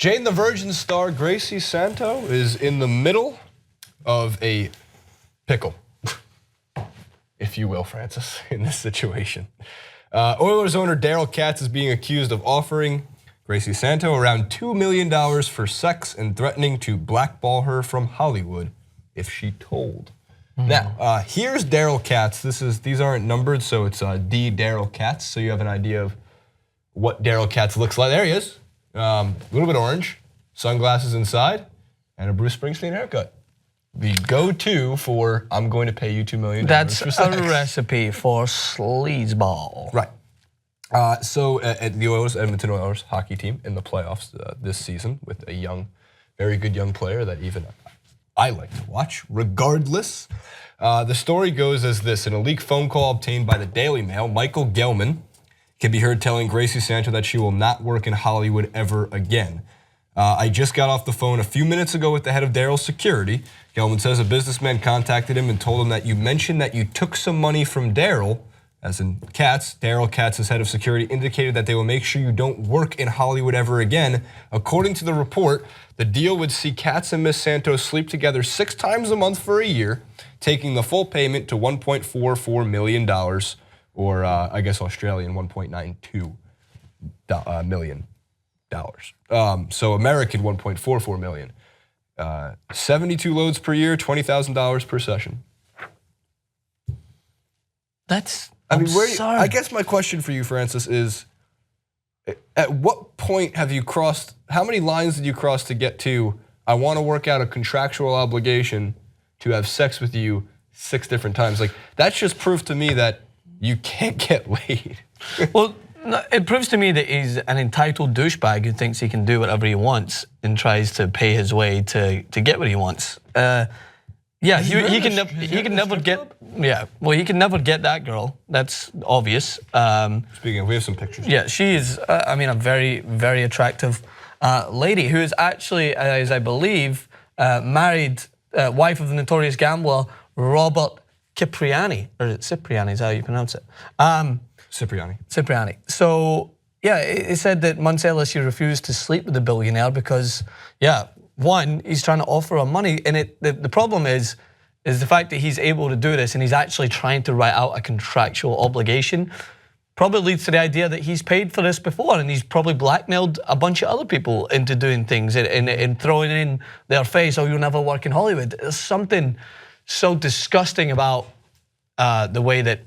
Jane the Virgin star Gracie Santo is in the middle of a pickle, if you will, Francis, in this situation. Oilers owner Daryl Katz is being accused of offering Gracie Santo around $2 million for sex and threatening to blackball her from Hollywood if she told. Now, here's Daryl Katz. These aren't numbered, so it's D Daryl Katz, so you have an idea of what Daryl Katz looks like. There he is. A little bit orange, sunglasses inside, and a Bruce Springsteen haircut. The go-to for I'm going to pay you $2 million. That's a recipe for sleazeball. Right. So at the Oilers, Edmonton Oilers hockey team in the playoffs this season with a very good young player that even I like to watch. Regardless, the story goes as this: in a leaked phone call obtained by the Daily Mail, Michael Gelman can be heard telling Gracie Santo that she will not work in Hollywood ever again. I just got off the phone a few minutes ago with the head of Daryl's security. Gelman says a businessman contacted him and told him that you mentioned that you took some money from Daryl, as in Katz. Daryl Katz, as head of security, indicated that they will make sure you don't work in Hollywood ever again. According to the report, the deal would see Katz and Miss Santo sleep together 6 times a month for a year, taking the full payment to $1.44 million. Or I guess Australian $1.92 million. So American $1.44 million. 72 loads per year, $20,000 per session. That's absurd. I guess my question for you, Francis, is at what point have you crossed, how many lines did you cross to get to, I want to work out a contractual obligation to have sex with you 6 different times? Like, that's just proof to me that you can't get laid. Well, it proves to me that he's an entitled douchebag who thinks he can do whatever he wants and tries to pay his way to get what he wants. Yeah, he can never get. Yeah, well, he can never get that girl. That's obvious. Speaking of, we have some pictures. Yeah, she is. I mean, a very, very attractive lady who is actually, as I believe, married wife of the notorious gambler Robert Cipriani, or is it Cipriani? Is how you pronounce it? Cipriani. So yeah, it said that months earlier she refused to sleep with the billionaire because, yeah, one, he's trying to offer her money, and the problem is the fact that he's able to do this and he's actually trying to write out a contractual obligation. Probably leads to the idea that he's paid for this before and he's probably blackmailed a bunch of other people into doing things and throwing in their face, oh, you'll never work in Hollywood. There's something so disgusting about the way that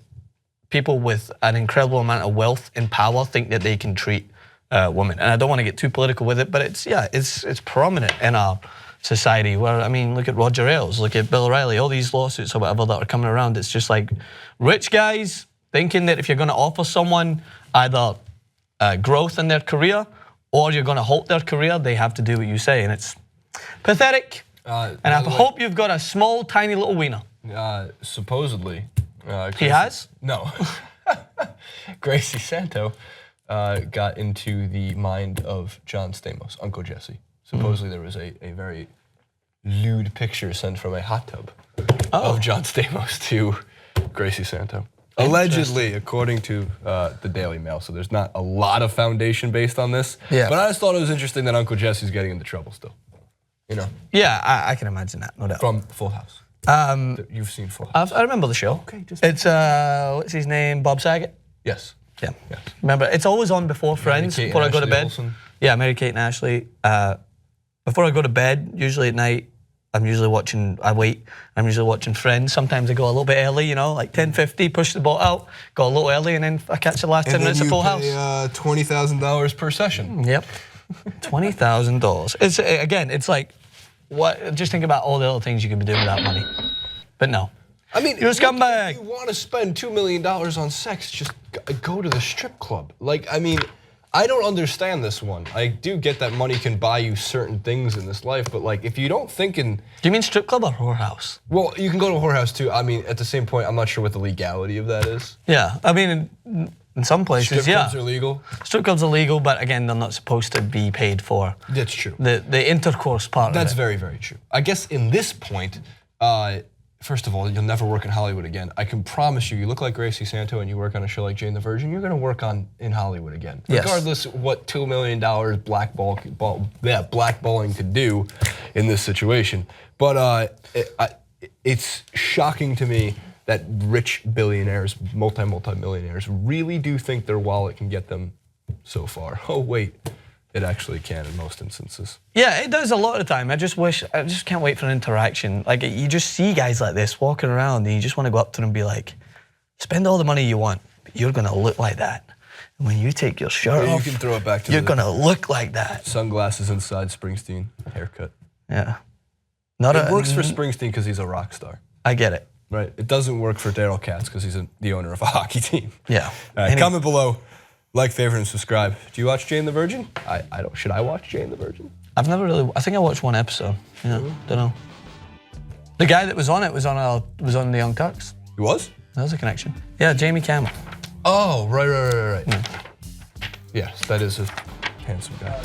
people with an incredible amount of wealth and power think that they can treat women. And I don't want to get too political with it, but it's prominent in our society where, I mean, look at Roger Ailes, look at Bill O'Reilly, all these lawsuits or whatever that are coming around. It's just like rich guys thinking that if you're going to offer someone either growth in their career or you're going to halt their career, they have to do what you say. And it's pathetic. And I hope you've got a small, tiny little wiener. Supposedly. He has? No. Gracie Santo got into the mind of John Stamos, Uncle Jesse. Supposedly there was a very lewd picture sent from a hot tub of John Stamos to Gracie Santo. Allegedly, according to the Daily Mail. So there's not a lot of foundation based on this. Yeah. But I just thought it was interesting that Uncle Jesse's getting into trouble still. You know? Yeah, I can imagine that, no doubt. From Full House. You've seen Full House. I remember the show. Okay, it's what's his name? Bob Saget? Yes. Yeah. Yes. Remember, it's always on before Friends, before I go to bed. Olsen. Yeah, Mary Kate and Ashley. Before I go to bed, usually at night, I'm usually watching Friends. Sometimes I go a little bit early, you know, like 10:50, push the boat out, go a little early, and then I catch the last 10 minutes of Full House. $20,000 per session. Yep, $20,000. It's again, it's like, what? Just think about all the other things you can be doing with that money. But no. I mean, you're a scumbag. If you want to spend $2 million on sex, just go to the strip club. Like, I mean, I don't understand this one. I do get that money can buy you certain things in this life, but like, if you don't think in... Do you mean strip club or whorehouse? Well, you can go to a whorehouse too. I mean, at the same point, I'm not sure what the legality of that is. Yeah, I mean, in some places, strip clubs are legal? Strip clubs are legal, but again, they're not supposed to be paid for. That's true. The intercourse part That's of it. very, very true. I guess in this point, First of all, you'll never work in Hollywood again. I can promise you, you look like Gracie Santo and you work on a show like Jane the Virgin, you're gonna work in Hollywood again. Yes. Regardless of what $2 million blackballing could do in this situation. But it's shocking to me that rich billionaires, multi-millionaires, really do think their wallet can get them so far. Oh wait, it actually can in most instances. Yeah, it does a lot of the time. I just can't wait for an interaction. Like, you just see guys like this walking around and you just want to go up to them and be like, spend all the money you want, but you're going to look like that. And when you take your shirt off, you can throw it back to you're going to look like that. Sunglasses inside Springsteen, haircut. Yeah. It works for Springsteen because he's a rock star. I get it. Right. It doesn't work for Daryl Katz because he's the owner of a hockey team. Yeah. All right, comment below. Like, favorite, and subscribe. Do you watch Jane the Virgin? I don't. Should I watch Jane the Virgin? I've never really. I think I watched one episode. Yeah, don't know. The guy that was on it was on the Young Turks. He was? That was a connection. Yeah, Jamie Campbell. Oh, right. Yes, that is a handsome guy.